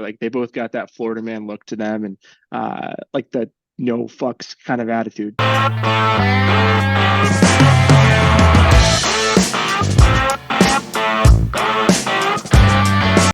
Like they both got that Florida man look to them, and like the no fucks kind of attitude.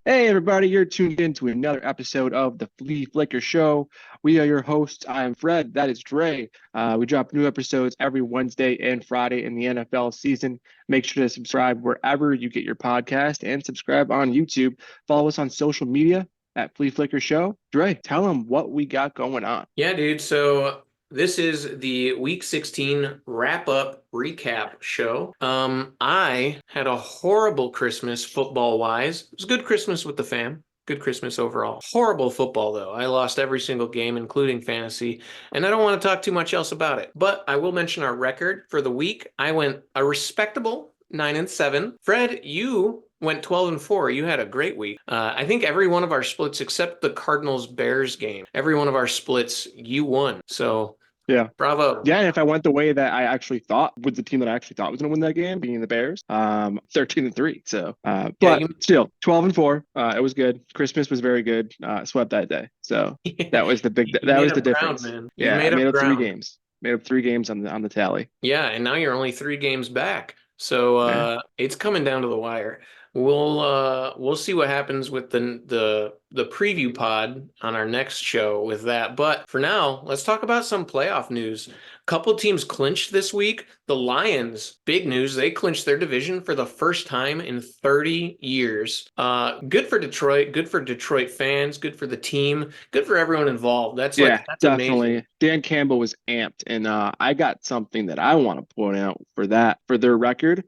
Hey everybody, you're tuned in to another episode of the Flea Flicker Show. We are your hosts. I am Fred. That is Dre. We drop new episodes every Wednesday and Friday in the NFL season. Make sure to subscribe wherever you get your podcast and subscribe on YouTube. Follow us on social media at Flea Flicker Show. Dre, tell them what we got going on. Yeah, dude. So this is the Week 16 wrap-up recap show. I had a horrible Christmas football-wise. It was a good Christmas with the fam. Good Christmas overall. Horrible football, though. I lost every single game, including fantasy, and I don't want to talk too much else about it. But I will mention our record for the week. I went a respectable 9-7. Fred, you went 12-4. You had a great week. I think every one of our splits, except the Cardinals-Bears game, every one of our splits, you won. So, yeah, bravo. Yeah, and if I went the way that I actually thought, with the team that I actually thought was going to win that game, being the Bears, 13-3. So, but still, 12-4. It was good. Christmas was very good. Swept that day. So that was the big. That was the difference. Man. Yeah, I made up 3 games. Made up 3 games on the tally. Yeah, and now you're only 3 games back. So it's coming down to the wire. We'll see what happens with the preview pod on our next show with that. But for now, let's talk about some playoff news. A couple teams clinched this week. The Lions, big news, they clinched their division for the first time in 30 years. Good for Detroit, good for Detroit fans, good for the team, good for everyone involved. That's definitely amazing. Dan Campbell was amped, and I got something that I want to point out for their record.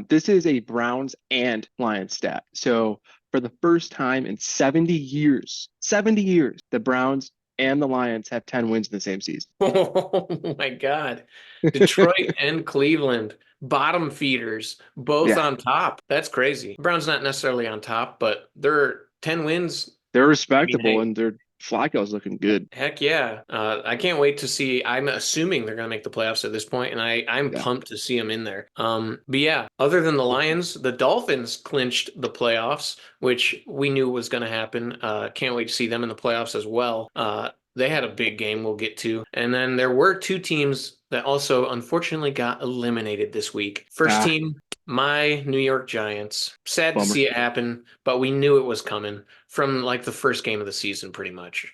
This is a Browns and Lions stat. So for the first time in 70 years, the Browns and the Lions have 10 wins in the same season. Oh my God. Detroit and Cleveland, bottom feeders, both on top. That's crazy. Browns not necessarily on top, but they're 10 wins. They're respectable, and their Flacco's looking good. Heck yeah. I can't wait to see. I'm assuming they're going to make the playoffs at this point, and I'm pumped to see them in there. But yeah, other than the Lions, the Dolphins clinched the playoffs, which we knew was going to happen. Can't wait to see them in the playoffs as well. They had a big game we'll get to. And then there were 2 teams that also unfortunately got eliminated this week. First team, my New York Giants. Sad to see it happen, but we knew it was coming from like the first game of the season, pretty much.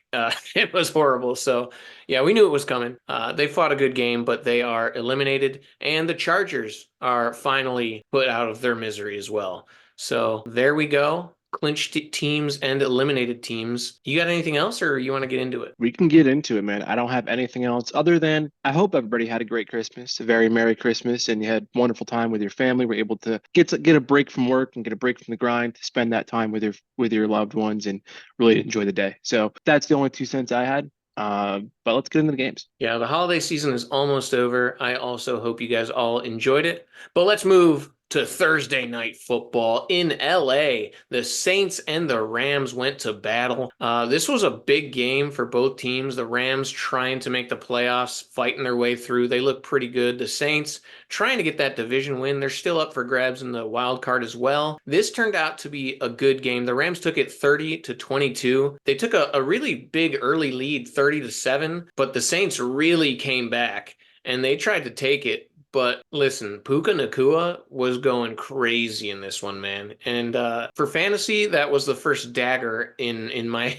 It was horrible. So yeah, we knew it was coming. They fought a good game, but they are eliminated. And the Chargers are finally put out of their misery as well. So there we go. Clinched teams and eliminated teams. You got anything else, or you want to get into it? We can get into it, man. I don't have anything else other than I hope everybody had a great Christmas, a very Merry Christmas, and you had a wonderful time with your family. Were able to get a break from work and get a break from the grind to spend that time with your loved ones and really enjoy the day. So that's the only 2 cents I had. But let's get into the games. Yeah, the holiday season is almost over. I also hope you guys all enjoyed it. But let's move to Thursday night football in LA. The Saints and the Rams went to battle. This was a big game for both teams. The Rams trying to make the playoffs, fighting their way through. They look pretty good. The Saints trying to get that division win. They're still up for grabs in the wild card as well. This turned out to be a good game. The Rams took it 30-22. They took a really big early lead, 30-7, but the Saints really came back and they tried to take it. But listen, Puka Nacua was going crazy in this one, man. And for fantasy, that was the first dagger in my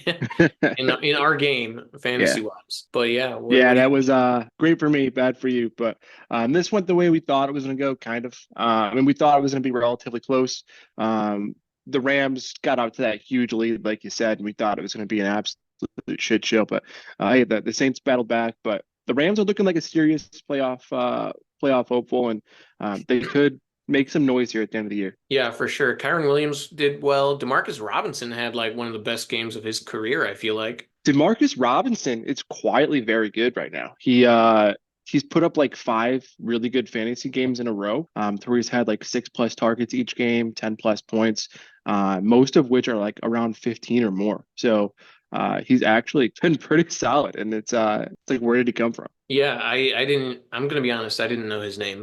in our game, fantasy wise. But yeah, that was great for me, bad for you. But this went the way we thought it was going to go, kind of. We thought it was going to be relatively close. The Rams got out to that huge lead, like you said, and we thought it was going to be an absolute shit show. But the Saints battled back, but the Rams are looking like a serious playoff hopeful, and they could make some noise here at the end of the year. Yeah, for sure. Kyron Williams did well. Demarcus Robinson had like one of the best games of his career, I feel like. Demarcus Robinson is quietly very good right now. He's put up like 5 really good fantasy games in a row, where he's had like 6+ targets each game, 10+ points, most of which are like around 15 or more. So he's actually been pretty solid, and it's like, where did he come from? Yeah, I'm going to be honest, I didn't know his name.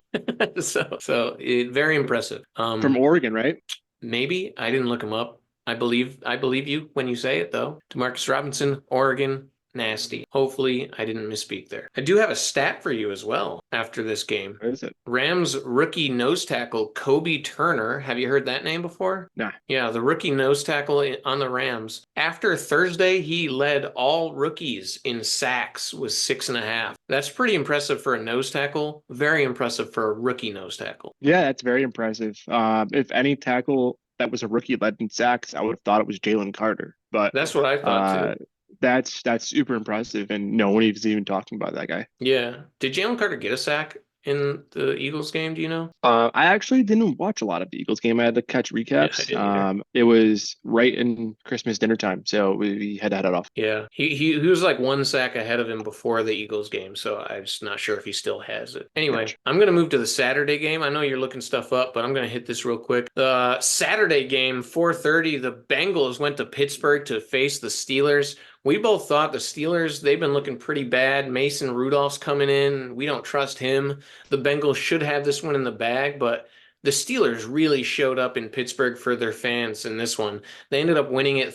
So very impressive. From Oregon, right? Maybe. I didn't look him up. I believe you when you say it, though. Demarcus Robinson, Oregon, nasty. Hopefully, I didn't misspeak there. I do have a stat for you as well after this game. What is it? Rams rookie nose tackle Kobe Turner. Have you heard that name before? Nah. Yeah, the rookie nose tackle on the Rams. After Thursday, he led all rookies in sacks with 6.5. That's pretty impressive for a nose tackle. Very impressive for a rookie nose tackle. Yeah, that's very impressive. If any tackle that was a rookie led in sacks, I would have thought it was Jalen Carter. But That's what I thought uh, too. that's super impressive, and no one is even talking about that guy. Yeah. Did Jalen Carter get a sack in the Eagles game? Do you know? I actually didn't watch a lot of the Eagles game. I had to catch Yeah, I recaps. didn't either. It was right in Christmas dinner time, so we had to head it off. Yeah, he was like one sack ahead of him before the Eagles game, so I'm just not sure if he still has it. Anyway, Gotcha. I'm gonna move to the Saturday game. I know you're looking stuff up, but I'm gonna hit this real quick. The Saturday game, 4:30, the Bengals went to Pittsburgh to face the Steelers. We both thought the Steelers, they've been looking pretty bad. Mason Rudolph's coming in. We don't trust him. The Bengals should have this one in the bag, but the Steelers really showed up in Pittsburgh for their fans in this one. They ended up winning it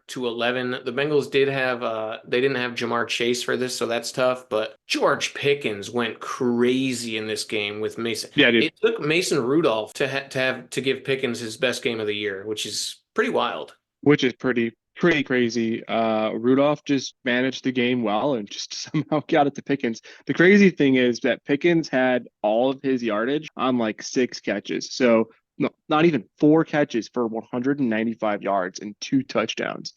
34-11. The Bengals they didn't have Jamar Chase for this, so that's tough. But George Pickens went crazy in this game with Mason. Yeah, dude. It took Mason Rudolph to give Pickens his best game of the year, which is pretty wild. Which is pretty crazy. Rudolph just managed the game well and just somehow got it to Pickens. The crazy thing is that Pickens had all of his yardage on like 6 catches. So no, not even 4 catches for 195 yards and 2 touchdowns.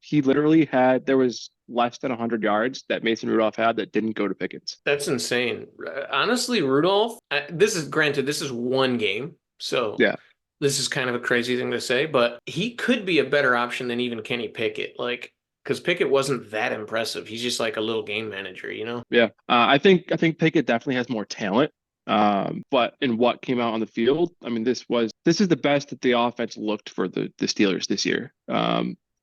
He literally had there was less than 100 yards that Mason Rudolph had that didn't go to Pickens. That's insane. Honestly, Rudolph, this is one game. So Yeah. this is kind of a crazy thing to say, but he could be a better option than even Kenny Pickett. Like, because Pickett wasn't that impressive. He's just like a little game manager, you know? Yeah. I think Pickett definitely has more talent. But in what came out on the field, I mean, this is the best that the offense looked for the Steelers this year.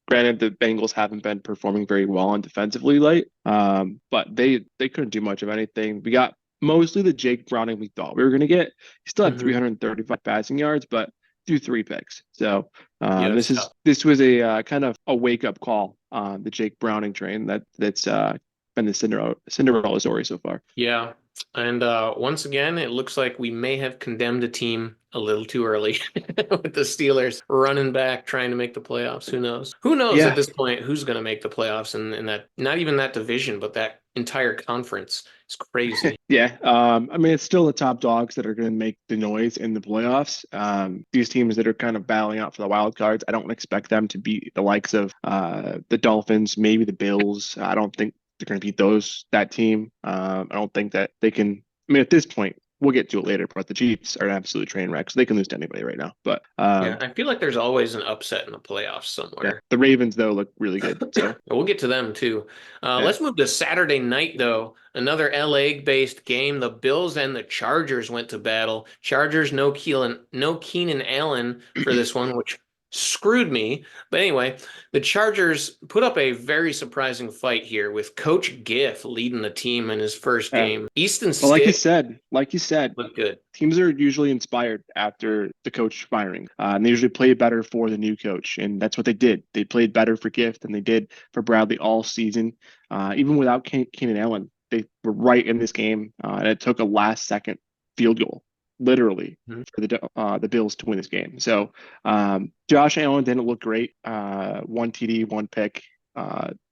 Granted, the Bengals haven't been performing very well on defensively late, but they couldn't do much of anything. We got mostly the Jake Browning we thought we were going to get. He still had Mhm. 335 passing yards, but threw 3 picks. So Yeah, this it's tough. was a kind of a wake up call on the Jake Browning train that's been the Cinderella story so far. Yeah. And once again, it looks like we may have condemned a team a little too early with the Steelers running back, trying to make the playoffs. Who knows? Who knows at Yeah, this point who's going to make the playoffs in that, not even that division, but that entire conference? It's crazy. yeah. I mean, it's still the top dogs that are going to make the noise in the playoffs. These teams that are kind of battling out for the wild cards, I don't expect them to beat the likes of the Dolphins, maybe the Bills. I don't think they're going to beat that team. I don't think that they can. I mean, at this point, we'll get to it later, but the Chiefs are an absolute train wreck, so they can lose to anybody right now. But Yeah, I feel like there's always an upset in the playoffs yeah, somewhere. the Ravens though look really good. So We'll get to them too. yeah. Let's move to Saturday night, though. Another LA-based game. The Bills and the Chargers went to battle. Chargers, no Keenan Allen for this one, which screwed me. But anyway, the Chargers put up a very surprising fight here with Coach Giff leading the team in his first Yeah. game. Easton But Stick like you said, looked good. teams are usually inspired after the coach firing. And they usually play better for the new coach. And that's what they did. They played better for Gift than they did for Bradley all season. Even without Keenan Allen, they were right in this game. And it took a last second field goal, literally, Mhm. for the Bills to win this game. So Josh Allen didn't look great. 1 TD, 1 pick.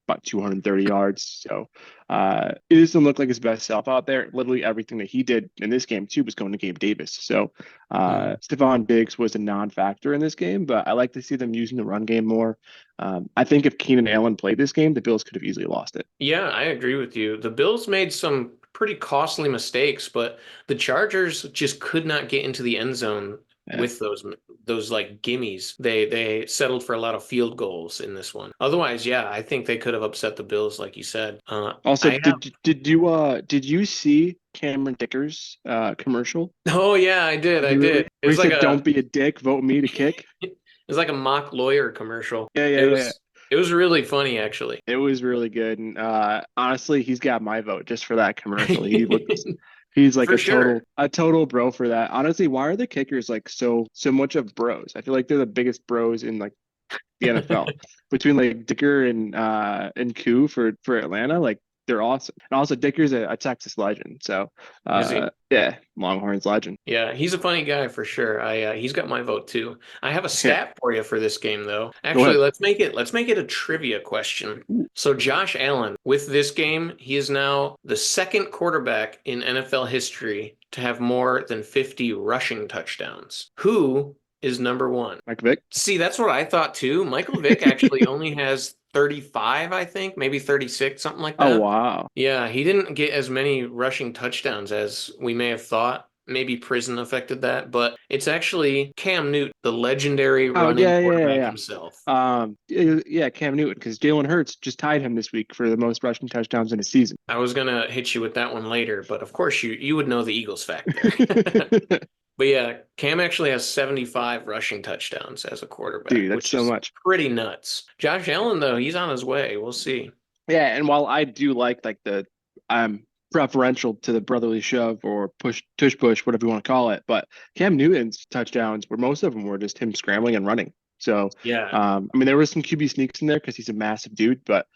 About 230 yards. So it doesn't look like his best self out there. Literally everything that he did in this game too was going to Gabe Davis. So Stephon Diggs was a non-factor in this game, but I like to see them using the run game more. I think if Keenan Allen played this game, the Bills could have easily lost it. Yeah, I agree with you. The Bills made some pretty costly mistakes, but the Chargers just could not get into the end zone Yeah. with those like gimmies. They settled for a lot of field goals in this one. Otherwise, yeah, I think they could have upset the Bills, like you said. Also, I have. did you see Cameron Dicker's commercial? Oh yeah, I did. I Where did. It he was like said, "Don't be a dick, vote me to kick." it was like a mock lawyer commercial. Yeah, yeah, It yeah. was really funny actually. It was really good, and honestly, he's got my vote just for that commercial. He's like For sure. a total bro for that. Honestly, why are the kickers like so much of bros? I feel like they're the biggest bros in like the NFL between like Dicker and Koo for Atlanta. Like they're awesome. And also Dicker's a Texas legend. So Is he? yeah, Longhorns legend. Yeah, he's a funny guy for sure. He's got my vote too. I have a Yeah, stat for you for this game though. go Actually, ahead. let's make it a trivia question. Ooh, So Josh Allen, with this game, he is now the second quarterback in NFL history to have more than 50 rushing touchdowns. Who is number one? Mike Vick. See, that's what I thought too. Michael Vick actually only has 35, I think, maybe 36, something like Oh that. wow. Yeah, he didn't get as many rushing touchdowns as we may have thought. Maybe prison affected that, but it's actually Cam Newton, the legendary Oh running quarterback yeah. himself. Yeah, Cam Newton, because Jalen Hurts just tied him this week for the most rushing touchdowns in a season. I was gonna hit you with that one later, but of course you would know the Eagles fact there. But yeah, Cam actually has 75 rushing touchdowns as a quarterback, Dude, that's which so is much. pretty nuts. Josh Allen, though, he's on his way. We'll see. Yeah, and while I do like the preferential to the brotherly shove or push tush push, whatever you want to call it, but Cam Newton's touchdowns were most of them were just him scrambling and running. So Yeah. I mean there was some QB sneaks in there because he's a massive dude, but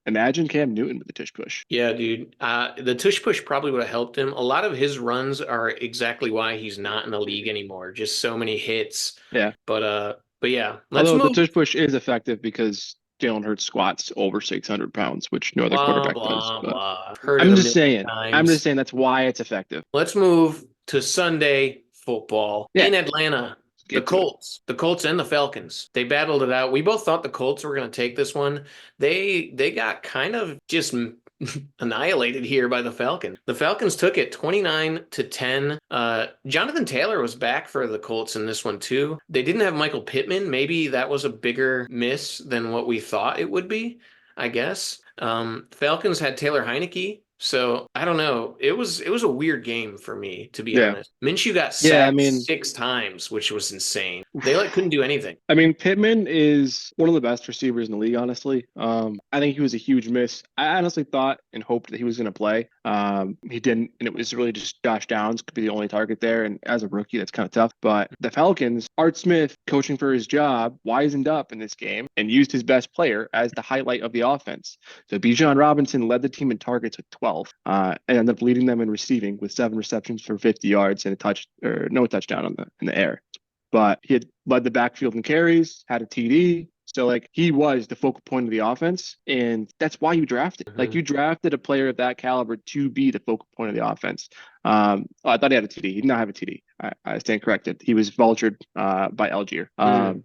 imagine Cam Newton with the tush push. Yeah, dude. The tush push probably would have helped him. A lot of his runs are exactly why he's not in the league anymore. Just so many hits. Yeah. But yeah, let's Although the move. tush push is effective because Jalen Hurts squats over 600 pounds, which no other Blah quarterback does. blah But blah. Heard it I'm a just million saying. I'm just times. saying that's why it's effective. Let's move to Sunday football Yeah, in Atlanta. let's The get to it. Colts and the Falcons. They battled it out. We both thought the Colts were going to take this one. They got kind of just annihilated here by the Falcons. The Falcons took it 29-10. Jonathan Taylor was back for the Colts in this one too. They didn't have Michael Pittman. Maybe that was a bigger miss than what we thought it would be, I guess. Falcons had Taylor Heineke. So I don't know. It was a weird game for me, to be Yeah. honest. Minshew got Yeah, I sacked mean, 6 times, which was insane. They couldn't do anything. I mean, Pittman is one of the best receivers in the league, honestly. I think he was a huge miss. I honestly thought and hoped that he was going to play. He didn't, and it was really just Josh Downs could be the only target there. And as a rookie, that's kind of tough. But the Falcons, Art Smith, coaching for his job, wisened up in this game and used his best player as the highlight of the offense. So Bijan Robinson led the team in targets with 12, and ended up leading them in receiving with 7 receptions for 50 yards and a touch or no touchdown in the air. But he had led the backfield in carries, had a TD. So like he was the focal point of the offense, and that's why you drafted. Like you drafted a player of that caliber to be the focal point of the offense. I thought he had a TD. He did not have a TD. I stand corrected. He was vultured by Algier.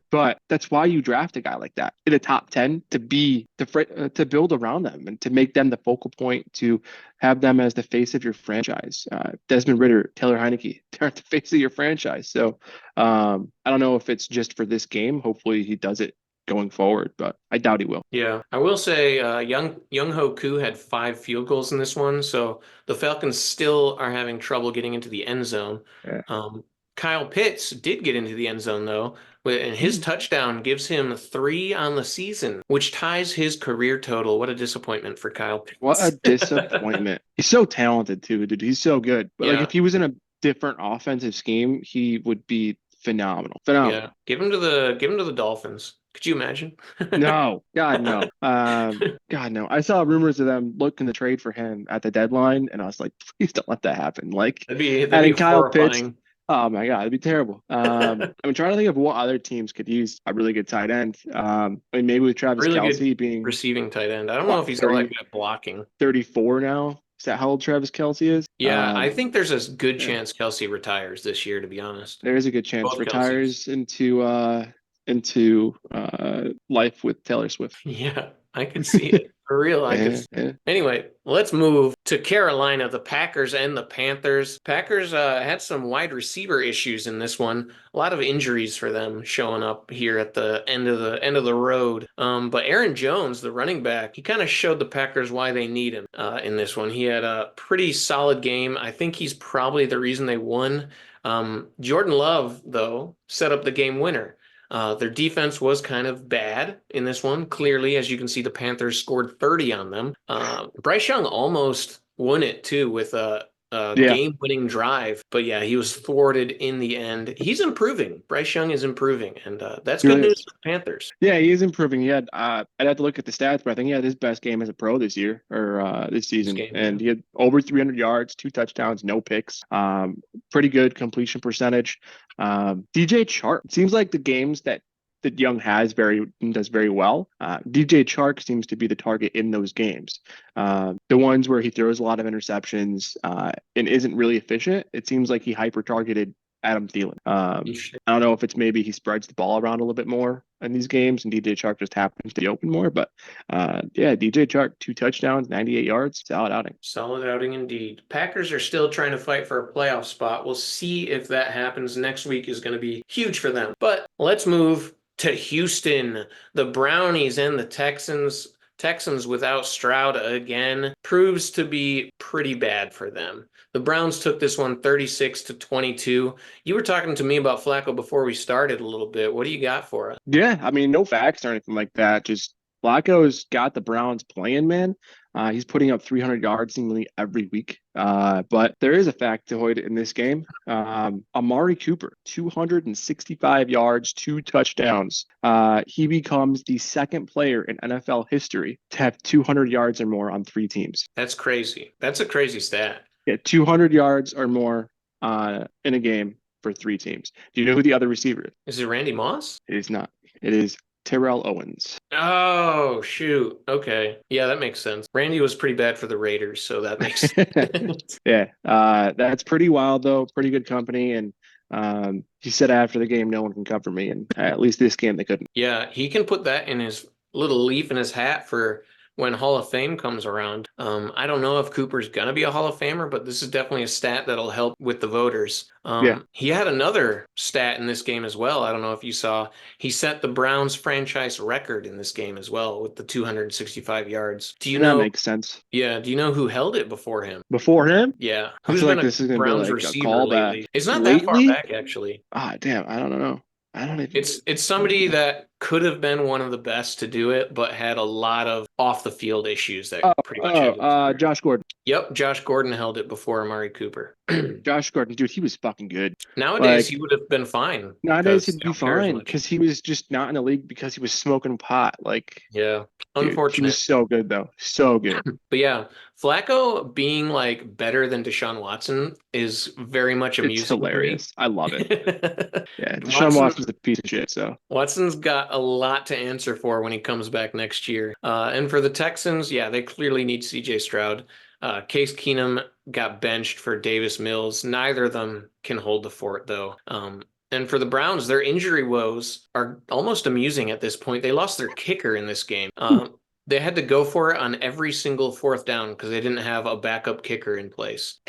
But that's why you draft a guy like that in the top 10 to build around them and to make them the focal point, to have them as the face of your franchise. Desmond Ridder, Taylor Heineke, they're the face of your franchise. So I don't know if it's just for this game. Hopefully he does it going forward, but I doubt he will. Yeah, I will say Young Ho Koo had 5 field goals in this one, so the Falcons still are having trouble getting into the end zone. Yeah. Kyle Pitts did get into the end zone though, and his touchdown gives him 3 on the season, which ties his career total. What a disappointment for Kyle What a Pitts. disappointment. He's so talented too, dude. He's so good. But like Yeah, if he was in a different offensive scheme, he would be phenomenal. yeah. Phenomenal. Give him to the Dolphins. Could you imagine? No, God no. God no. I saw rumors of them looking to trade for him at the deadline, and I was like, please don't let that happen. Like That'd be adding Kyle Pitts. horrifying. Oh my God, it'd be terrible. I'm trying to think of what other teams could use a really good tight end. I mean, maybe with Travis Really good Kelce being receiving tight end. I don't know what if he's all that 30, good at blocking. 34 now. Is that how old Travis Kelce is? Yeah, I think there's a good Yeah, chance Kelsey retires this year, to be honest. there is a good chance Both Kelseys. retires into life with Taylor Swift. Yeah, I could see it. For real, I could Yeah, see it. yeah. Anyway, let's move to Carolina, the Packers and the Panthers. Packers had some wide receiver issues in this one. A lot of injuries for them showing up here at the end of the road. But Aaron Jones, the running back, he kind of showed the Packers why they need him in this one. He had a pretty solid game. I think he's probably the reason they won. Jordan Love, though, set up the game winner. Their defense was kind of bad in this one. Clearly, as you can see, the Panthers scored 30 on them. Bryce Young almost won it too with Yeah. game-winning drive. But yeah, he was thwarted in the end. He's improving. Bryce Young is improving, and that's He good really news is. for the Panthers. Yeah, he is improving. He had I'd have to look at the stats, but I think he had his best game as a pro this year or this This season. game, yeah. And he had over 300 yards, 2 touchdowns, no picks. Pretty good completion percentage. DJ Chark, it seems like the games that Young does very well. DJ Chark seems to be the target in those games. The ones where he throws a lot of interceptions and isn't really efficient, it seems like he hyper targeted Adam Thielen. I don't know if it's maybe he spreads the ball around a little bit more in these games, and DJ Chark just happens to be open more. But yeah, DJ Chark, 2 touchdowns, 98 yards, solid outing. Solid outing indeed. Packers are still trying to fight for a playoff spot. We'll see if that happens. Next week is going to be huge for them. But let's move to Houston. The Brownies and the Texans. Texans without Stroud again proves to be pretty bad for them. The Browns took this one 36-22. You were talking to me about Flacco before we started a little bit. What do you got for us? Yeah, I mean, no facts or anything like that. Just Flacco's got the Browns playing, man. He's putting up 300 yards seemingly every week. But there is a factoid in this game. Amari Cooper, 265 yards, 2 touchdowns. He becomes the second player in NFL history to have 200 yards or more on 3 teams. That's crazy. That's a crazy stat. Yeah, 200 yards or more in a game for 3 teams. Do you know who the other receiver is? Is it Randy Moss? It is not. It is Terrell Owens. Oh, shoot. Okay. Yeah, that makes sense. Randy was pretty bad for the Raiders, so that makes sense. Yeah, that's pretty wild, though. Pretty good company. And he said after the game, no one can cover me. And at least this game, they couldn't. Yeah, he can put that in his little leaf in his hat for when Hall of Fame comes around. I don't know if Cooper's going to be a Hall of Famer, but this is definitely a stat that'll help with the voters. Yeah. He had another stat in this game as well. I don't know if you saw. He set the Browns franchise record in this game as well with the 265 yards. Do you know? That makes sense. Yeah. Do you know who held it before him? Before him? Yeah. I Who's feel been like a this is going to be Browns like a receiver callback. lately? It's not that far back, actually. Ah, damn. I don't know. I don't even. It's somebody that could have been one of the best to do it, but had a lot of off the field issues that pretty much ended his career. Josh Gordon. Yep, Josh Gordon held it before Amari Cooper. Josh Gordon, dude, he was fucking good. Nowadays, he would have been fine. Nowadays, he'd be fine because he was just not in the league because he was smoking pot. Like, yeah, dude, unfortunate. he was so good though, so good. But yeah, Flacco being like better than Deshaun Watson is very much amusing. It's hilarious. I love it. Yeah, Deshaun Watson's a piece of shit. So Watson's got a lot to answer for when he comes back next year. And for the Texans, yeah, they clearly need C.J. Stroud. Case Keenum got benched for Davis Mills. Neither of them can hold the fort, though. And for the Browns, their injury woes are almost amusing at this point. They lost their kicker in this game. They had to go for it on every single fourth down because they didn't have a backup kicker in place.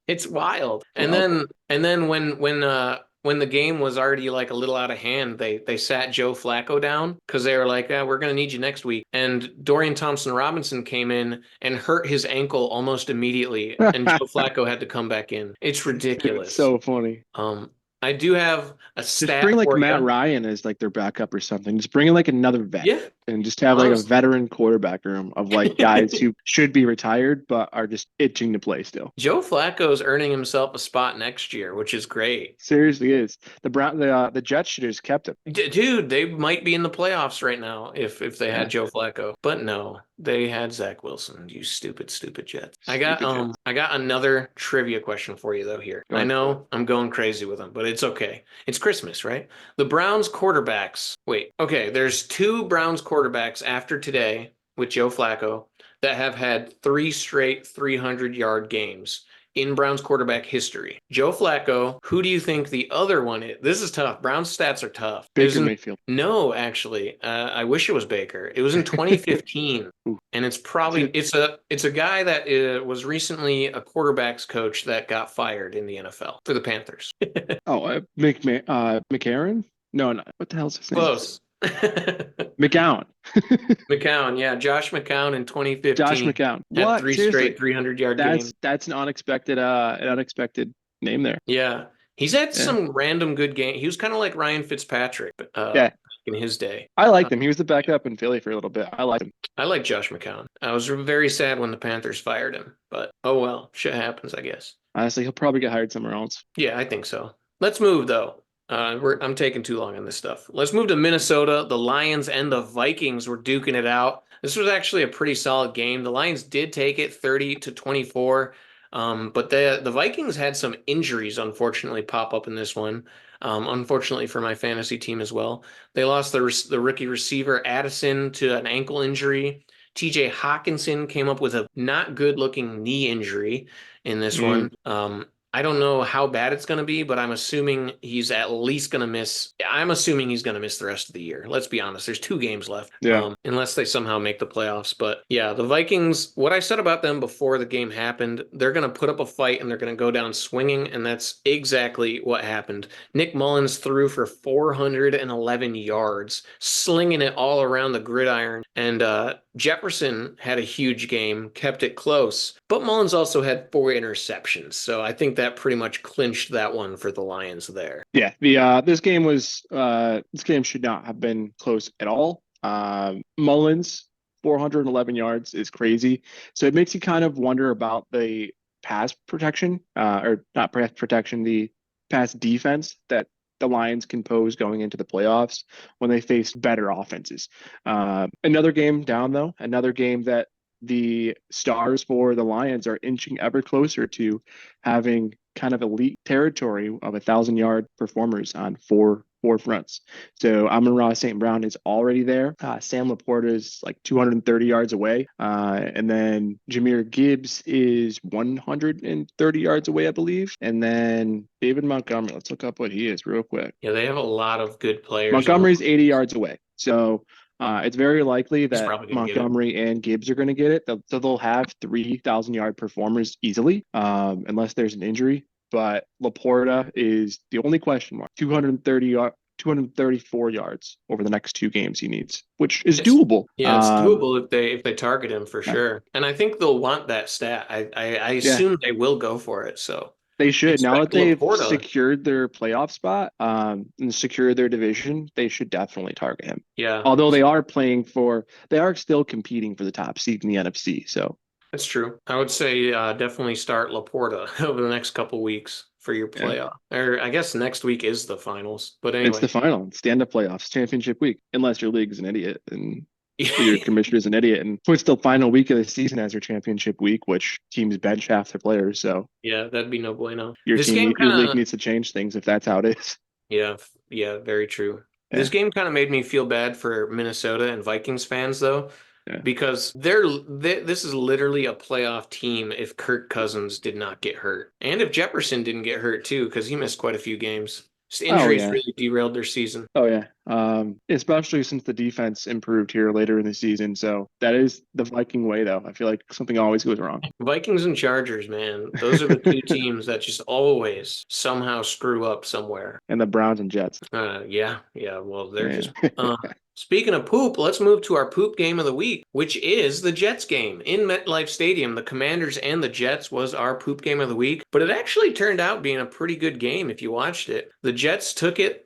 It's wild. And then when the game was already like a little out of hand, they sat Joe Flacco down because they were like, we're going to need you next week. And Dorian Thompson-Robinson came in and hurt his ankle almost immediately, and Joe Flacco had to come back in. It's ridiculous. It's so funny. I do have a stat. Just bring like Matt Ryan as like their backup or something. Just bring in like another vet. Yeah. And just have like a veteran quarterback room of like guys who should be retired but are just itching to play still. Joe Flacco's earning himself a spot next year, which is great. Seriously is. The Jets should have just kept him. Dude, they might be in the playoffs right now if they had Joe Flacco. But no, they had Zach Wilson. You stupid Jets. I got another trivia question for you though here. I know I'm going crazy with them, but it's okay. It's Christmas, right? The Browns quarterbacks. Wait, okay, there's 2 Browns quarterbacks after today with Joe Flacco that have had 3 straight 300-yard games in Browns quarterback history. Joe Flacco, who do you think the other one is? This is tough. Browns stats are tough. Baker Mayfield. No, actually. I wish it was Baker. It was in 2015. And it's probably it's a guy that was recently a quarterback's coach that got fired in the NFL for the Panthers. McCarron? No. What the hell's his name? Close. McCown. McCown, yeah, Josh McCown in 2015. Josh McCown. What? 3 straight 300-yard games. That's an unexpected name there. Yeah. He's had some random good game. He was kind of like Ryan Fitzpatrick. Yeah. in his day. I liked him. He was the backup in Philly for a little bit. I liked him. I like Josh McCown. I was very sad when the Panthers fired him, but oh well, shit happens, I guess. Honestly, he'll probably get hired somewhere else. Yeah, I think so. Let's move though. I'm taking too long on this stuff. Let's move to Minnesota. The Lions and the Vikings were duking it out. This was actually a pretty solid game. The Lions did take it 30-24, but the Vikings had some injuries unfortunately pop up in this one. Unfortunately for my fantasy team as well, they lost the rookie receiver Addison to an ankle injury. TJ Hawkinson came up with a not good looking knee injury in this one. I don't know how bad it's going to be, but I'm assuming he's at least going to miss. I'm assuming he's going to miss the rest of the year. Let's be honest. There's 2 games left, unless they somehow make the playoffs. But yeah, the Vikings, what I said about them before the game happened, they're going to put up a fight and they're going to go down swinging. And that's exactly what happened. Nick Mullins threw for 411 yards, slinging it all around the gridiron. And Jefferson had a huge game, kept it close, but Mullins also had 4 interceptions. So I think that pretty much clinched that one for the Lions there. Yeah, this game should not have been close at all. Mullins 411 yards is crazy. So it makes you kind of wonder about the pass protection, or not pass protection, the pass defense that the Lions can pose going into the playoffs when they face better offenses. Another game down, though, another game that the stars for the Lions are inching ever closer to having kind of elite territory of 1,000-yard performers on four fronts. So Amon-Ra St. Brown is already there. Sam Laporta is like 230 yards away. And then Jahmyr Gibbs is 130 yards away, I believe. And then David Montgomery, let's look up what he is real quick. Yeah, they have a lot of good players. Montgomery's 80 yards away. So it's very likely that Montgomery and Gibbs are going to get it. So they'll have 3,000-yard performers easily, unless there's an injury. But Laporta is the only question mark. 234 yards over the next 2 games he needs, which is doable. Yeah, it's doable if they target him for sure. And I think they'll want that stat. I assume they will go for it. So they should. Now that they've secured their playoff spot and secured their division, they should definitely target him. Yeah. Although they are still competing for the top seed in the NFC. So that's true. I would say definitely start Laporta over the next couple weeks for your playoff. Or I guess next week is the finals. But anyway. It's the final. Stand-up playoffs, championship week, unless your league is an idiot and your commissioner is an idiot and puts the final week of the season as your championship week, which teams bench half their players. So yeah, that'd be no bueno. Your league needs to change things if that's how it is. Yeah, very true. Yeah. This game kind of made me feel bad for Minnesota and Vikings fans, though. Yeah. Because this is literally a playoff team if Kirk Cousins did not get hurt. And if Jefferson didn't get hurt, too, because he missed quite a few games. Just injuries really derailed their season. Oh, yeah. Especially since the defense improved here later in the season. So that is the Viking way, though. I feel like something always goes wrong. Vikings and Chargers, man. Those are the 2 teams that just always somehow screw up somewhere. And the Browns and Jets. Yeah. Well, they're just... Speaking of poop, let's move to our poop game of the week, which is the Jets game. In MetLife Stadium, the Commanders and the Jets was our poop game of the week, but it actually turned out being a pretty good game if you watched it. The Jets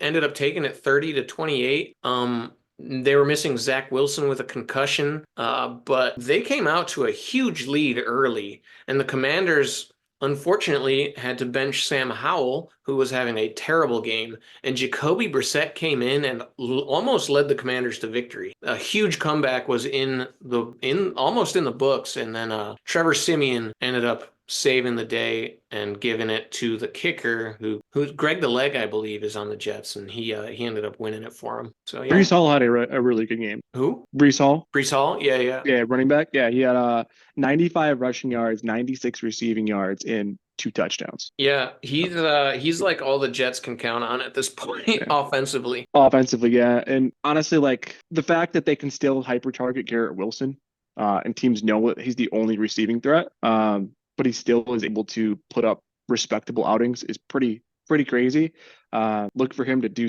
ended up taking it 30-28. They were missing Zach Wilson with a concussion, but they came out to a huge lead early, and the Commanders unfortunately had to bench Sam Howell, who was having a terrible game, and Jacoby Brissett came in and almost led the Commanders to victory. A huge comeback was almost in the books, and then Trevor Siemian ended up saving the day and giving it to the kicker, who Greg the Leg, I believe, is on the Jets, and he ended up winning it for him. So yeah. Breece Hall had a really good game. Who? Breece Hall. Breece Hall, yeah. Yeah, running back. Yeah, he had 95 rushing yards, 96 receiving yards, and 2 touchdowns. Yeah, he's like all the Jets can count on at this point offensively. Offensively, yeah. And honestly, like the fact that they can still hyper target Garrett Wilson, and teams know that he's the only receiving threat, but he still is able to put up respectable outings is pretty crazy. Look for him to do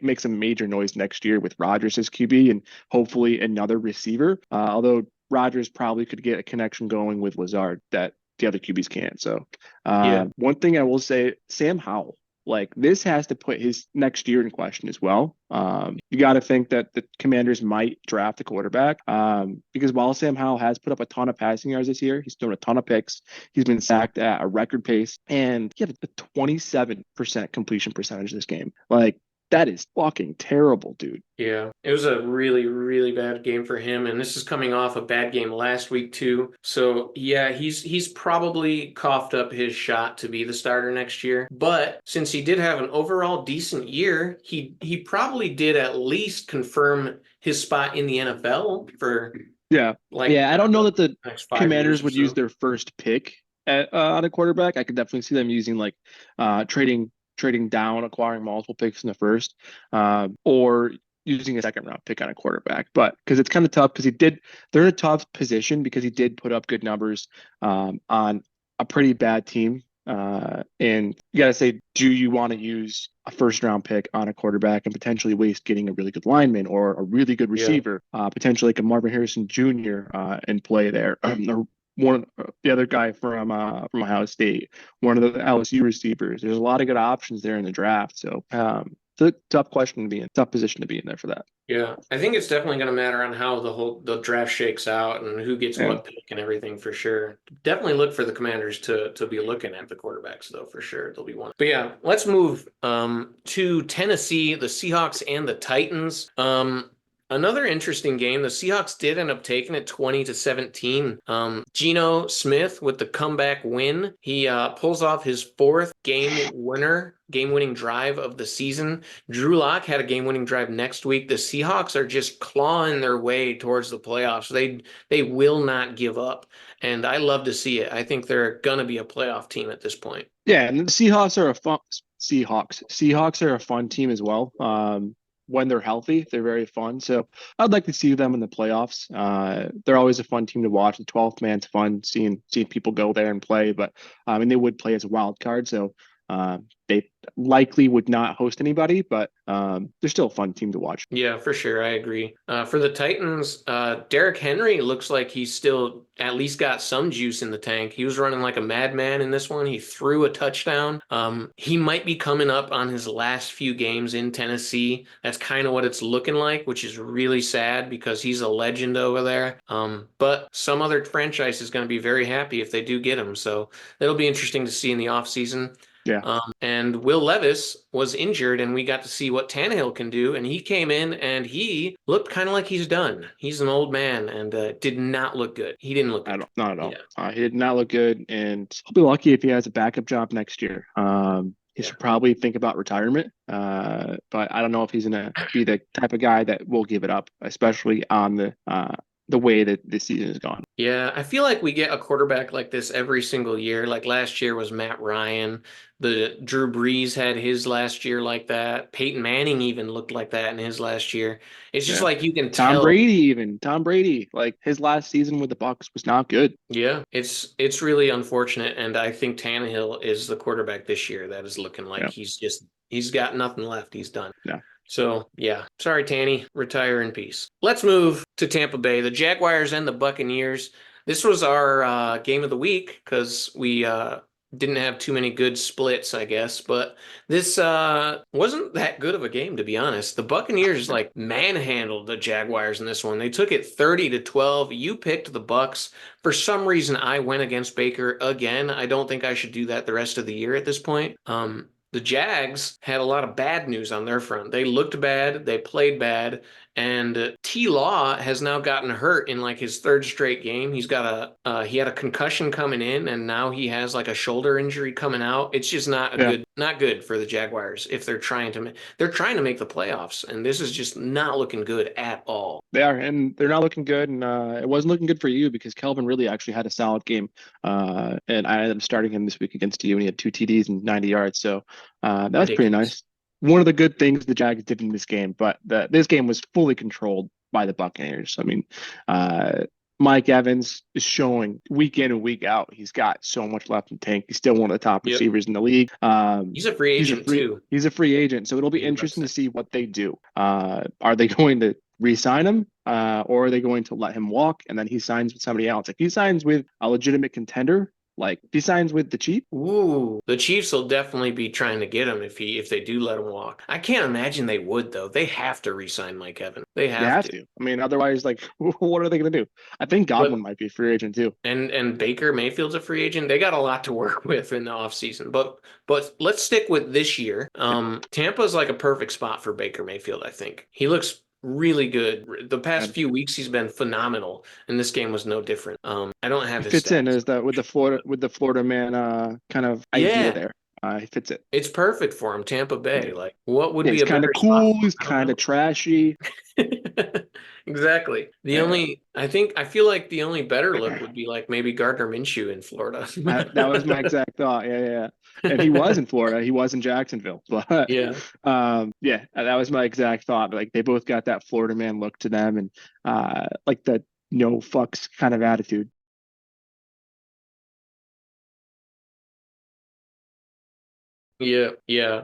make some major noise next year with Rodgers as QB and hopefully another receiver. Although Rodgers probably could get a connection going with Lazard that the other QBs can't. So one thing I will say, Sam Howell, Like this has to put his next year in question as well. You got to think that the Commanders might draft a quarterback because while Sam Howell has put up a ton of passing yards this year, he's thrown a ton of picks. He's been sacked at a record pace, and he had a 27% completion percentage this game. Like that is fucking terrible, dude. Yeah, it was a really, really bad game for him, and this is coming off a bad game last week too. So yeah, he's probably coughed up his shot to be the starter next year. But since he did have an overall decent year, he probably did at least confirm his spot in the NFL for Yeah. like Yeah. I don't know that the next 5 years Commanders or would use so. their first pick on a quarterback. I could definitely see them using like trading down, acquiring multiple picks in the first, or using a second round pick on a quarterback. But because it's kind of tough because they're in a tough position because he did put up good numbers on a pretty bad team. And you got to say, do you want to use a first round pick on a quarterback and potentially waste getting a really good lineman or a really good Yeah. receiver, potentially like a Marvin Harrison Jr. And play there, or one the other guy from Ohio State, one of the LSU receivers. There's a lot of good options there in the draft. So it's a tough question to be in, tough position to be in there for that. Yeah, I think it's definitely going to matter on how the draft shakes out and who gets Yeah. what pick and everything for sure. Definitely look for the Commanders to be looking at the quarterbacks though for sure. They'll be one. But yeah, let's move to Tennessee, the Seahawks and the Titans. Another interesting game. The Seahawks did end up taking it 20-17. Geno Smith with the comeback win. He pulls off his fourth game-winning drive of the season. Drew Lock had a game-winning drive next week. The Seahawks are just clawing their way towards the playoffs. They will not give up, and I love to see it. I think they're gonna be a playoff team at this point. Yeah, and the Seahawks are a fun Seahawks are a fun team as well. When they're healthy, they're very fun. So I'd like to see them in the playoffs. They're always a fun team to watch. The 12th man's fun seeing people go there and play, but and they would play as a wild card. So they likely would not host anybody, but they're still a fun team to watch. Yeah, for sure. I agree. For the Titans, Derrick Henry looks like he's still at least got some juice in the tank. He was running like a madman in this one. He threw a touchdown. He might be coming up on his last few games in Tennessee. That's kind of what it's looking like, which is really sad because he's a legend over there. But some other franchise is going to be very happy if they do get him. So it'll be interesting to see in the offseason. Yeah. And Will Levis was injured, and we got to see what Tannehill can do. And he came in, and he looked kind of like he's done. He's an old man, and did not look good. He didn't look good. Not at all. Yeah. He did not look good, and he'll be lucky if he has a backup job next year. He should probably think about retirement, but I don't know if he's going to be the type of guy that will give it up, especially on the way that this season has gone. Yeah, I feel like we get a quarterback like this every single year. Like last year was Matt Ryan. The Drew Brees had his last year like that. Peyton Manning even looked like that in his last year. It's just like you can Tom tell. Tom Brady, like his last season with the Bucs was not good. Yeah, it's really unfortunate, and I think Tannehill is the quarterback this year that is looking like he's got nothing left. He's done. Yeah. So, yeah. Sorry, Tanny. Retire in peace. Let's move to Tampa Bay. The Jaguars and the Buccaneers. This was our game of the week because we didn't have too many good splits, I guess. But this wasn't that good of a game, to be honest. The Buccaneers like manhandled the Jaguars in this one. They took it 30-12. You picked the Bucs. For some reason, I went against Baker again. I don't think I should do that the rest of the year at this point. The Jags had a lot of bad news on their front. They looked bad, they played bad, and T. Law has now gotten hurt in like his third straight game. He had a concussion coming in, and now he has like a shoulder injury coming out. It's just not good for the Jaguars if they're trying to make the playoffs, and this is just not looking good at all. They are, and they're not looking good, and it wasn't looking good for you because Kelvin really actually had a solid game, and I ended up starting him this week against you, and he had 2 TDs and 90 yards, so that was pretty nice. One of the good things the Jags did in this game, but this game was fully controlled by the Buccaneers. I mean, Mike Evans is showing week in and week out. He's got so much left in the tank. He's still one of the top receivers in the league. He's a free agent too. He's a free agent, so it'll be interesting to see what they do. Are they going to re-sign him, or are they going to let him walk and then he signs with somebody else? If he signs with a legitimate contender Like if he signs with the Chiefs, Ooh, the Chiefs will definitely be trying to get him if they do let him walk. I can't imagine they would though. They have to re-sign Mike Evans. They they have have to. to. I mean, otherwise, like, what are they going to do? I think Godwin But might be a free agent too. and Baker Mayfield's a free agent. They got a lot to work with in the offseason. But let's stick with this year. Tampa's like a perfect spot for Baker Mayfield, I think. He looks really good. The past And few weeks he's been phenomenal, and this game was no different. I don't have he his fits in stats. as the with the Florida man kind of idea Yeah, there. He fits it. it's perfect for him, Tampa Bay. Yeah. Like, what would Yeah, be he's a kind of better spot cool. for him? He's I don't kind of know. trashy. Exactly. Uh, I feel like the only better look would be like maybe Gardner Minshew in Florida. that was my exact thought. Yeah, yeah. And he was in Florida. He was in Jacksonville. But Yeah. yeah, that was my exact thought. Like they both got that Florida man look to them, and like the no fucks kind of attitude. Yeah, yeah.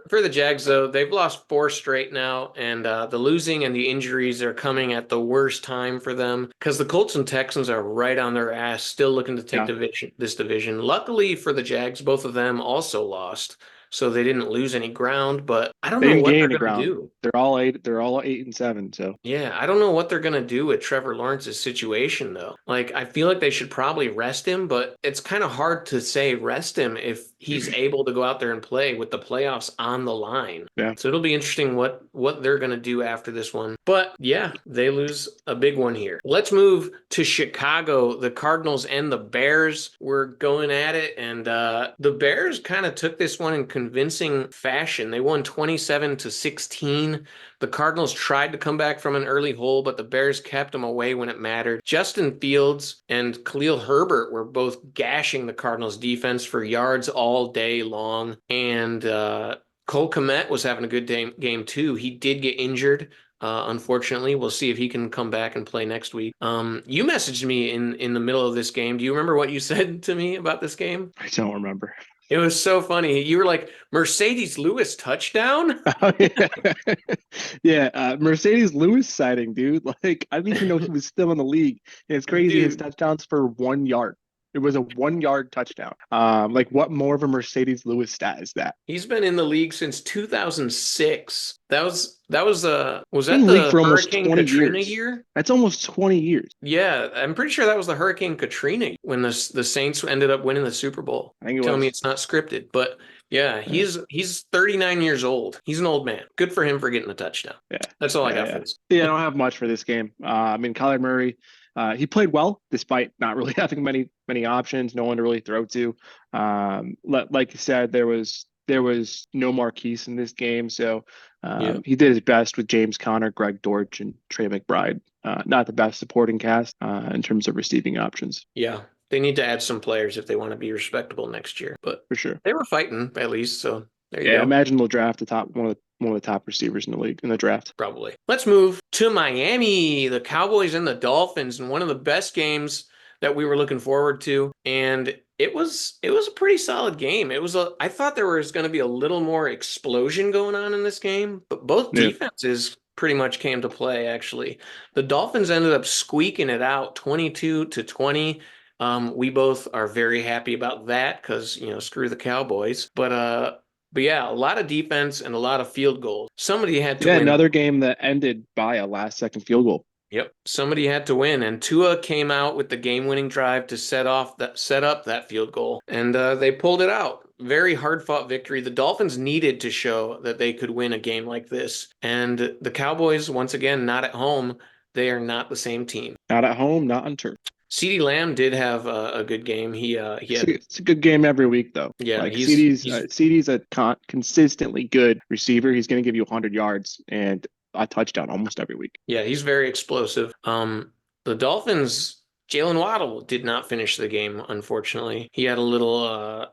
For the Jags, though, they've lost four straight now, and the losing and the injuries are coming at the worst time for them because the Colts and Texans are right on their ass, still looking to take Yeah, this division. Luckily for the Jags, both of them also lost, so they didn't lose any ground. But I don't they know didn't what gain they're any gonna ground. do. They're all eight. They're all 8-7. So Yeah, I don't know what they're gonna do with Trevor Lawrence's situation though. Like, I feel like they should probably rest him, but it's kind of hard to say rest him if he's able to go out there and play with the playoffs on the line. yeah, So it'll be interesting what they're gonna do after this one. But yeah, they lose a big one here. Let's move to Chicago. The Cardinals and the Bears were going at it, and the Bears kind of took this one in convincing fashion. They won 27-16. The Cardinals tried to come back from an early hole, but the Bears kept them away when it mattered. Justin Fields and Khalil Herbert were both gashing the Cardinals defense for yards all day long. And Cole Kmet was having a good game too. He did get injured. Unfortunately, we'll see if he can come back and play next week. You messaged me in the middle of this game. Do you remember what you said to me about this game? I don't remember. It was so funny. You were like, Mercedes Lewis touchdown? Oh, yeah, yeah. Mercedes Lewis sighting, dude. Like I didn't even know he was still in the league. And it's crazy. His Dude, touchdowns for 1 yard. It was a 1 yard touchdown. Like what more of a Mercedes Lewis stat is that? he's been in the league since 2006. Was Been in that the league the for almost Hurricane 20 Katrina years. year? That's almost 20 years. Yeah, I'm pretty sure that was the Hurricane Katrina when the Saints ended up winning the Super Bowl. I think it Tell me was. it's not scripted, but yeah, Yeah, he's 39 years old. He's an old man. Good for him for getting the touchdown. yeah, That's all I yeah, got for yeah. this. Yeah, I don't have much for this game. I mean, Kyler Murray, he played well despite not really having many options, no one to really throw to. Like you said, there was no Marquise in this game, so Yeah. he did his best with James Conner, Greg Dortch, and Trey McBride. Not the best supporting cast in terms of receiving options, Yeah. They need to add some players if they want to be respectable next year. But for sure. they were fighting at least, so there you Yeah, go. imagine we'll draft the top one of the top receivers in the league in the draft. Probably. Let's move to Miami, the Cowboys and the Dolphins, and one of the best games that we were looking forward to. And it was a pretty solid game. I thought there was going to be a little more explosion going on in this game, but both Yeah. defenses pretty much came to play actually. The Dolphins ended up squeaking it out 22-20. We both are very happy about that because, screw the Cowboys. But yeah, a lot of defense and a lot of field goals. Somebody had to Yeah, win. another game that ended by a last second field goal. Yep, somebody had to win, and Tua came out with the game-winning drive to set up that field goal, and they pulled it out. Very hard-fought victory. The Dolphins needed to show that they could win a game like this, and the Cowboys, once again, not at home. They are not the same team. Not at home, not on turf. CeeDee Lamb did have a good game. He It's had a, it's a good game every week, though. yeah. Like He's CD's a consistently good receiver. He's going to give you 100 yards and a touchdown almost every week. Yeah, he's very explosive. The Dolphins, Jalen Waddle did not finish the game, unfortunately. He had a little,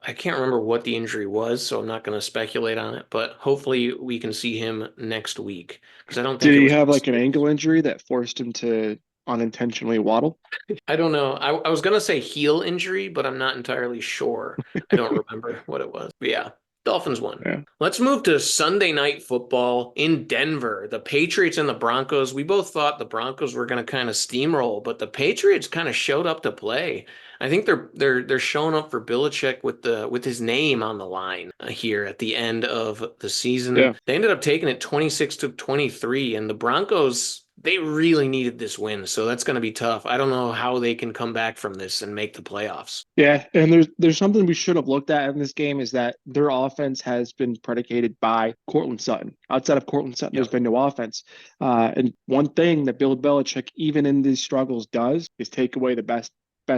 I can't remember what the injury was, so I'm not going to speculate on it, but hopefully we can see him next week because I don't think Did it he was. have like an ankle injury that forced him to unintentionally waddle? I don't know. I was going to say heel injury, but I'm not entirely sure. I don't remember what it was. But yeah. Dolphins won. Yeah. Let's move to Sunday Night Football in Denver. The Patriots and the Broncos. We both thought the Broncos were going to kind of steamroll, but the Patriots kind of showed up to play. I think they're showing up for Belichick with his name on the line here at the end of the season. Yeah. They ended up taking it 26-23, and the Broncos, they really needed this win, so that's going to be tough. I don't know how they can come back from this and make the playoffs. Yeah, and there's something we should have looked at in this game is that their offense has been predicated by Courtland Sutton. Outside of Courtland Sutton, there's been no offense. And one thing that Bill Belichick, even in these struggles, does is take away the best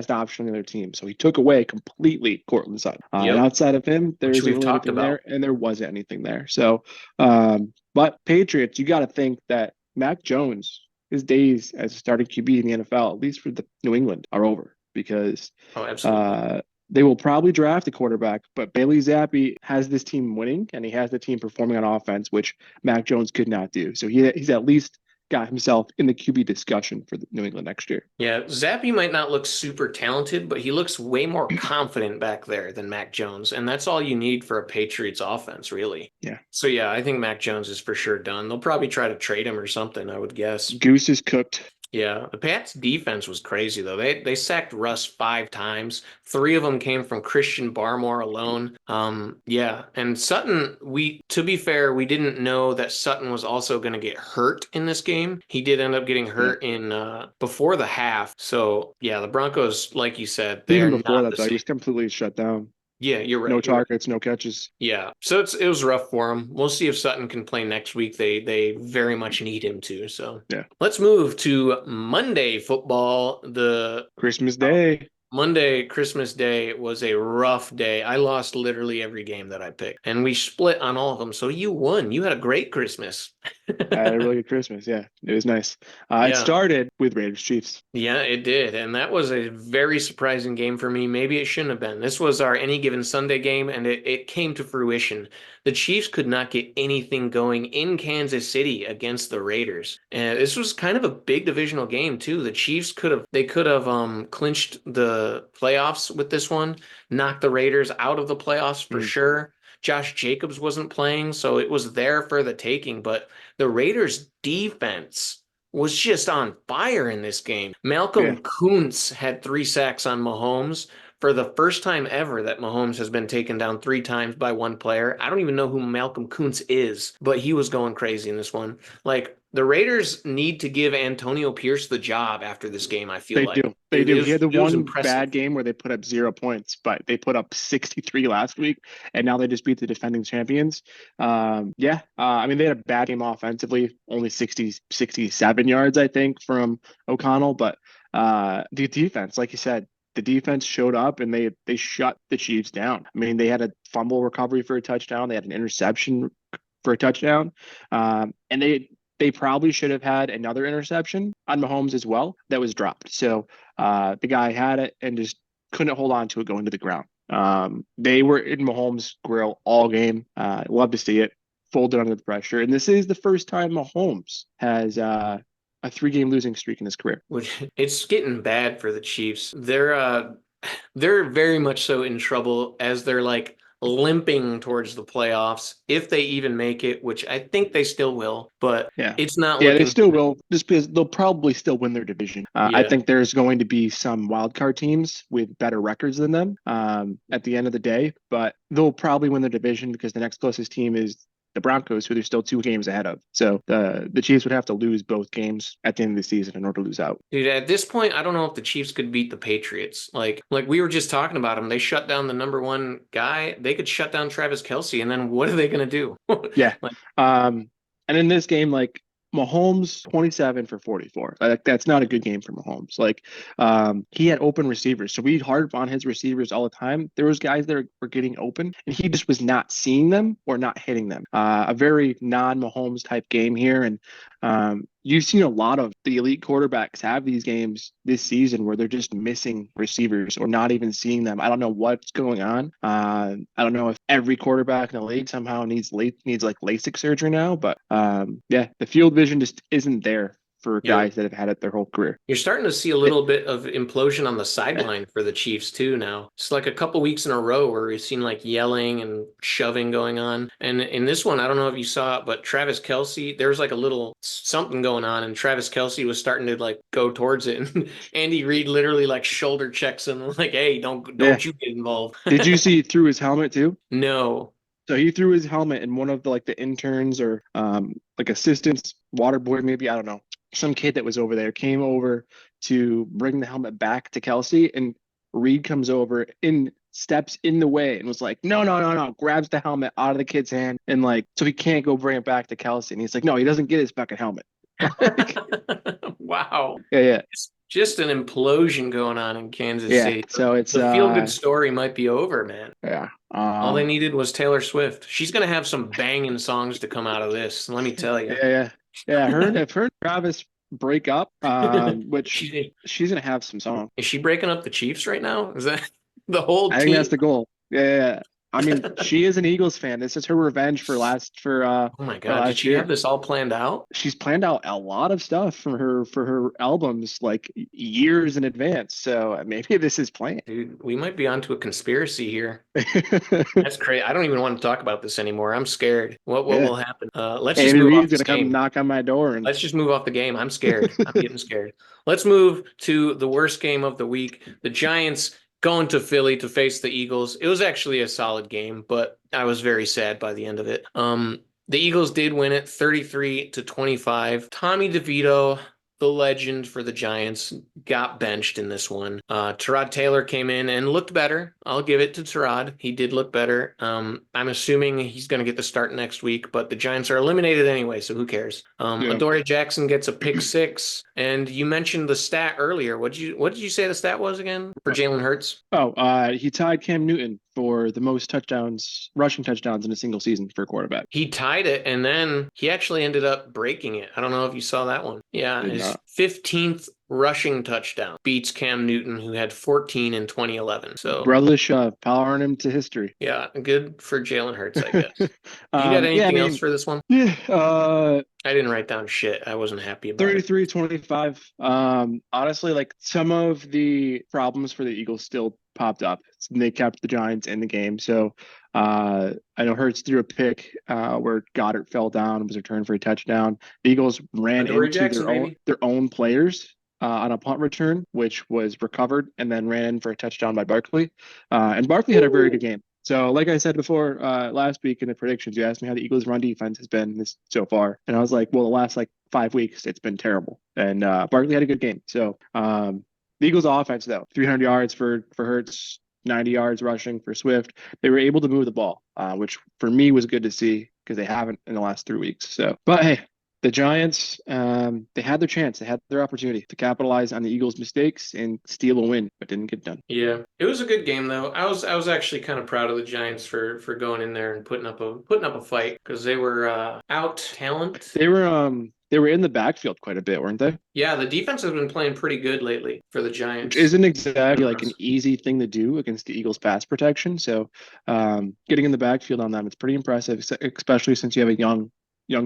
option in their team. So he took away completely Courtland Sutton. And outside of him, there isn't really anything there, and there wasn't anything there. So, but Patriots, you got to think that Mac Jones, his days as a starting QB in the NFL, at least for the New England, are over because they will probably draft a quarterback. But Bailey Zappi has this team winning, and he has the team performing on offense, which Mac Jones could not do. So he's at least got himself in the QB discussion for the New England next year. Yeah, Zappi might not look super talented, but he looks way more confident back there than Mac Jones, and that's all you need for a Patriots offense, really. Yeah. So yeah, I think Mac Jones is for sure done. They'll probably try to trade him or something, I would guess. Goose is cooked. Yeah, the Pats defense was crazy though. They sacked Russ 5 times. 3 of them came from Christian Barmore alone. Yeah, and Sutton, to be fair, we didn't know that Sutton was also going to get hurt in this game. He did end up getting hurt in before the half. So yeah, the Broncos, like you said, even before that, though, he was completely shut down. Yeah, you're right. No targets, no catches. Yeah, so it was rough for him. We'll see if Sutton can play next week. They very much need him to. So yeah, let's move to Monday football. The Christmas Day. Monday, Christmas Day was a rough day. I lost literally every game that I picked, and we split on all of them. So you won. You had a great Christmas. I had a really good Christmas. Yeah, it was nice. It started with Raiders Chiefs. Yeah, it did. And that was a very surprising game for me. Maybe it shouldn't have been. This was our any given Sunday game, and it came to fruition. The Chiefs could not get anything going in Kansas City against the Raiders. And this was kind of a big divisional game, too. The Chiefs could have clinched the playoffs with this one, knocked the Raiders out of the playoffs for sure. Josh Jacobs wasn't playing, so it was there for the taking. But the Raiders' defense was just on fire in this game. Malcolm Kuntz had 3 sacks on Mahomes for the first time ever that Mahomes has been taken down 3 times by one player. I don't even know who Malcolm Kuntz is, but he was going crazy in this one. Like, the Raiders need to give Antonio Pierce the job after this game, I feel like. They do. He had the one bad game where they put up 0 points, but they put up 63 last week, and now they just beat the defending champions. I mean, they had a bad game offensively, only 67 yards, I think, from O'Connell. But the defense, like you said, the defense showed up, and they shut the Chiefs down. I mean, they had a fumble recovery for a touchdown. They had an interception for a touchdown. And they probably should have had another interception on Mahomes as well that was dropped. So the guy had it and just couldn't hold on to it going to the ground. They were in Mahomes' grill all game. Love to see it. Folded under the pressure. And this is the first time Mahomes has a 3-game losing streak in his career. It's getting bad for the Chiefs. They're very much so in trouble as they're like limping towards the playoffs, if they even make it, which I think they still will, but it's not looking... they still will, just because they'll probably still win their division. I think there's going to be some wildcard teams with better records than them at the end of the day, but they'll probably win their division because the next closest team is the Broncos, who they're still 2 games ahead of. So the Chiefs would have to lose both games at the end of the season in order to lose out. Dude, at this point, I don't know if the Chiefs could beat the Patriots. Like we were just talking about them. They shut down the number 1 guy. They could shut down Travis Kelce, and then what are they going to do? And in this game, like, Mahomes 27 for 44. Like, that's not a good game for Mahomes. Like, he had open receivers, so we harp on his receivers all the time. There was guys that were getting open, and he just was not seeing them or not hitting them. A very non-Mahomes type game here, and you've seen a lot of the elite quarterbacks have these games this season where they're just missing receivers or not even seeing them. I don't know what's going on. I don't know if every quarterback in the league somehow needs like LASIK surgery now, but the field vision just isn't there for Yeah. guys that have had it their whole career. You're starting to see a little bit of implosion on the sideline for the Chiefs too now. It's like a couple weeks in a row where we've seen like yelling and shoving going on. And in this one, I don't know if you saw it, but Travis Kelce, there was like a little something going on, and Travis Kelce was starting to like go towards it. And Andy Reid literally like shoulder checks him like, "Hey, don't Yeah. you get involved." Did you see he threw his helmet too? No. So he threw his helmet, and one of the interns or like assistants, water boy maybe, I don't know, some kid that was over there came over to bring the helmet back to Kelce, and Reed comes over in steps in the way and was like, no, no, no, no, grabs the helmet out of the kid's hand, and like, so he can't go bring it back to Kelce. And he's like, no, he doesn't get his fucking helmet. Wow. Yeah. It's just an implosion going on in Kansas Yeah. City. So it's The feel-good story might be over, man. yeah. All they needed was Taylor Swift. She's gonna have some banging songs to come out of this. Let me tell you. Yeah. I've heard Travis break up, which she's gonna have some songs. Is she breaking up the Chiefs right now? Is that the whole I team? think that's the goal. Yeah. I mean, she is an Eagles fan. This is her revenge for Oh my God, did she have this all planned out? She's planned out a lot of stuff for her albums like years in advance. So maybe this is planned. Dude, we might be onto a conspiracy here. That's crazy. I don't even want to talk about this anymore. I'm scared. What will happen? Let's just move off Reed's this gonna game. come knock on my door and Let's just move off the game. I'm scared. I'm getting scared. Let's move to the worst game of the week. The Giants going to Philly to face the Eagles. It was actually a solid game, but I was very sad by the end of it. The Eagles did win it 33-25. Tommy DeVito, the legend for the Giants, got benched in this one. Tyrod Taylor came in and looked better. I'll give it to Tyrod. He did look better. I'm assuming he's going to get the start next week, but the Giants are eliminated anyway, so who cares? Adoree Jackson gets a pick six, and you mentioned the stat earlier. What did you say the stat was again for Jalen Hurts? He tied Cam Newton for the most rushing touchdowns in a single season for a quarterback. He tied it, and then he actually ended up breaking it. I don't know if you saw that one. Yeah, his 15th rushing touchdown beats Cam Newton, who had 14 in 2011. So brotherly shove, powering him to history. Yeah, good for Jalen Hurts, I guess. You got anything else for this one? Yeah. I didn't write down shit. I wasn't happy about 33-25. Honestly, like some of the problems for the Eagles still popped up. They kept the Giants in the game. So I know Hurts threw a pick where Goddard fell down and was returned for a touchdown. The Eagles ran into their own players on a punt return, which was recovered and then ran in for a touchdown by Barkley. And Barkley had a very good game. So, like I said before, last week in the predictions, you asked me how the Eagles' run defense has been so far, and I was like, well, the last 5 weeks, it's been terrible. And Barkley had a good game. So, the Eagles' offense, though, 300 yards for Hurts, 90 yards rushing for Swift. They were able to move the ball, which for me was good to see because they haven't in the last 3 weeks. So, but hey, the Giants, they had their chance. They had their opportunity to capitalize on the Eagles' mistakes and steal a win, but didn't get done. Yeah, it was a good game though. I was actually kind of proud of the Giants for going in there and putting up a fight because they were out talent. They were in the backfield quite a bit, weren't they? Yeah, the defense has been playing pretty good lately for the Giants. Which isn't exactly like an easy thing to do against the Eagles' pass protection. So, getting in the backfield on them, it's pretty impressive, especially since you have a young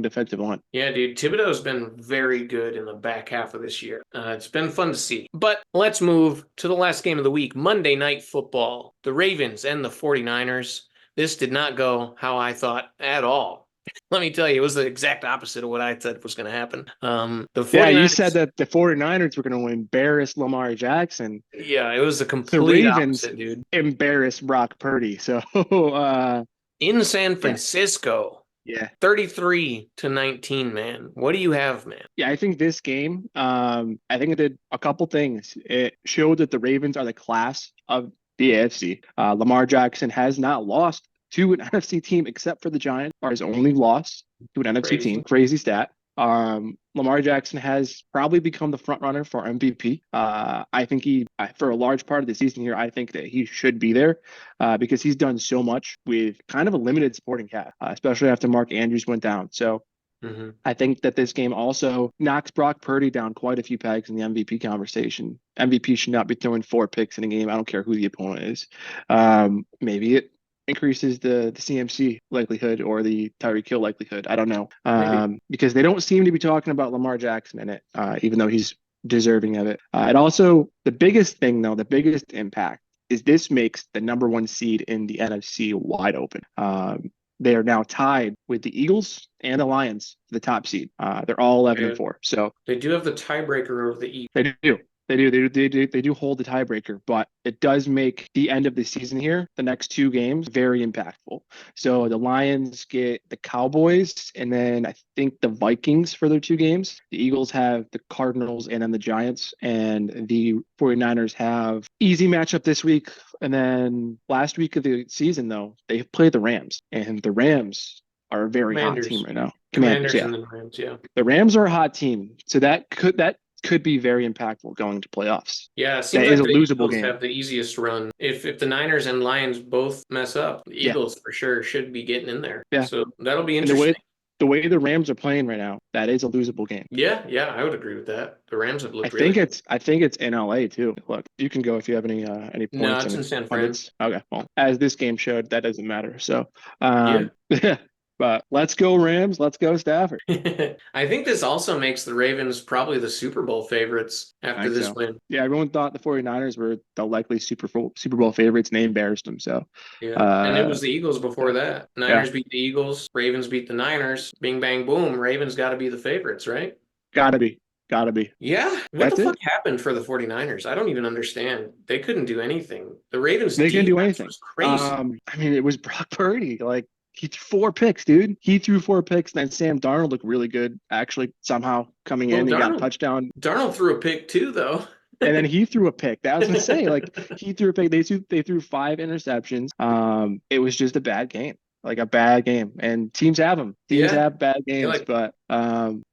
defensive line. Yeah, dude, Thibodeau's been very good in the back half of this year. It's been fun to see. But let's move to the last game of the week, Monday Night Football. The Ravens and the 49ers. This did not go how I thought at all. Let me tell you, it was the exact opposite of what I said was going to happen. The 49ers, yeah, you said that the 49ers were going to embarrass Lamar Jackson. Yeah, it was the complete opposite, dude. Embarrass Brock Purdy. So in San Francisco. Yeah. 33-19, man. What do you have, man? Yeah, I think this game, I think it did a couple things. It showed that the Ravens are the class of the AFC. Lamar Jackson has not lost to an NFC team except for the Giants, or his only loss to an NFC team. Crazy stat. Lamar Jackson has probably become the front runner for MVP. I think for a large part of the season here, I think that he should be there because he's done so much with kind of a limited supporting cast, especially after Mark Andrews went down. So I think that this game also knocks Brock Purdy down quite a few pegs in the MVP conversation. MVP should not be throwing 4 picks in a game. I don't care who the opponent is. Maybe increases the CMC likelihood or the Tyreek Hill likelihood. I don't know. Maybe. Because they don't seem to be talking about Lamar Jackson in it, even though he's deserving of it. And also, the biggest thing, though, the biggest impact is this makes the number one seed in the NFC wide open. They are now tied with the Eagles and the Lions for the top seed. They're all 11-4. So they do have the tiebreaker over the Eagles. They do. They do hold the tiebreaker, but it does make the end of the season here, the next two games, very impactful. So the Lions get the Cowboys and then I think the Vikings for their two games. The Eagles have the Cardinals and then the Giants, and the 49ers have easy matchup this week. And then last week of the season, though, they played the Rams, and the Rams are a very hot team right now. Commanders yeah. And the Rams, yeah. The Rams are a hot team, so that could be very impactful going to playoffs. Yeah, it seems that like is a losable game. Have the easiest run. If the Niners and Lions both mess up, the Eagles for sure should be getting in there. Yeah. So that'll be interesting. The way the Rams are playing right now, that is a losable game. Yeah, I would agree with that. The Rams have looked I think it's in LA too. Look, you can go if you have any points. No, it's in San Fran. Okay, well, as this game showed, that doesn't matter. So, yeah. But let's go Rams. Let's go Stafford. I think this also makes the Ravens probably the Super Bowl favorites after this win. Yeah, everyone thought the 49ers were the likely Super Bowl favorites, and they embarrassed them. So, and it was the Eagles before that. Niners beat the Eagles. Ravens beat the Niners. Bing, bang, boom. Ravens got to be the favorites, right? Gotta be. Yeah. What the fuck happened for the 49ers? I don't even understand. They couldn't do anything. The Ravens couldn't do anything. Was crazy. I mean, it was Brock Purdy. Like, he threw 4 picks, dude. He threw 4 picks, and then Sam Darnold looked really good, actually, somehow coming in. He got a touchdown. Darnold threw a pick, too, though. And then he threw a pick. That was insane. Like, he threw a pick. They threw 5 interceptions. It was just a bad game. Like a bad game, and teams have them. Teams have bad games, but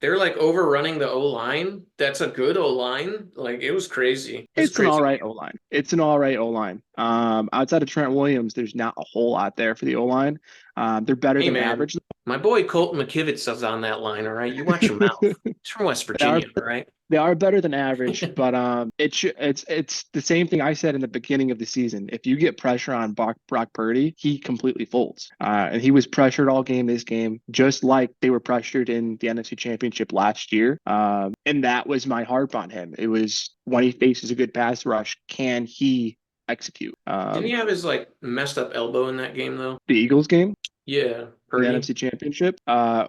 they're like overrunning the O-line. That's a good O-line. Like, it was crazy. It's an all right O-line. Outside of Trent Williams, there's not a whole lot there for the O-line. They're better than average. My boy Colton McKivitz is on that line. All right, you watch your mouth. He's from West Virginia, all right? They are better than average, but it's the same thing I said in the beginning of the season. If you get pressure on Brock Purdy, he completely folds. And he was pressured all game this game, just like they were pressured in the NFC Championship last year. And that was my harp on him. It was when he faces a good pass rush, can he execute? Didn't he have his messed up elbow in that game though? The Eagles game? Yeah. The NFC Championship.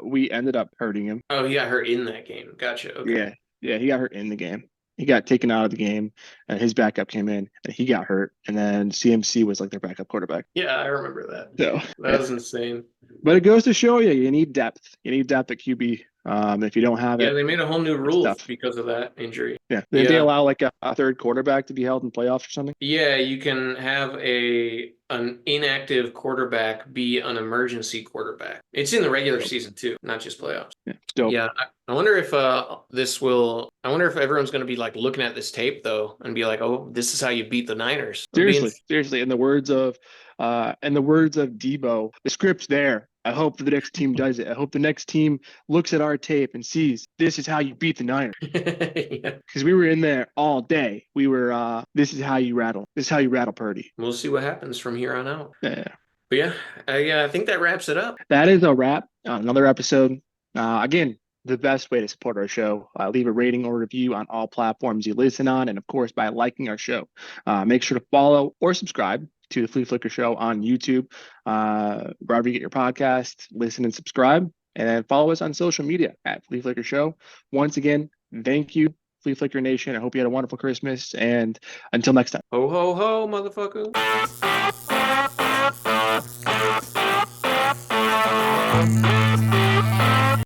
We ended up hurting him. Oh, he got hurt in that game. Gotcha. Okay. Yeah, he got hurt in the game. He got taken out of the game, and his backup came in, and he got hurt. And then CMC was like their backup quarterback. Yeah, I remember that. So that was insane. But it goes to show you need depth. You need depth at QB. If you don't have it. Yeah, they made a whole new rule because of that injury. Yeah. Did they allow like a third quarterback to be held in playoffs or something? Yeah, you can have an inactive quarterback be an emergency quarterback. It's in the regular season too, not just playoffs. Yeah. Dope. Yeah. I wonder if I wonder if everyone's going to be looking at this tape though and be like, "Oh, this is how you beat the Niners." Seriously. In the words of Debo, the script's there. I hope the next team does it. I hope the next team looks at our tape and sees this is how you beat the Niners. Because we were in there all day. We were this is how you rattle. This is how you rattle Purdy. We'll see what happens from here on out. Yeah. But yeah, I think that wraps it up. That is a wrap on another episode. Again, the best way to support our show, leave a rating or review on all platforms you listen on, and of course by liking our show. Make sure to follow or subscribe to the Flea Flicker Show on YouTube, wherever you get your podcast. Listen and subscribe, and then follow us on social media at Flea Flicker Show. Once again, thank you, Flea Flicker Nation. I hope you had a wonderful Christmas, and until next time. Ho ho ho, motherfucker.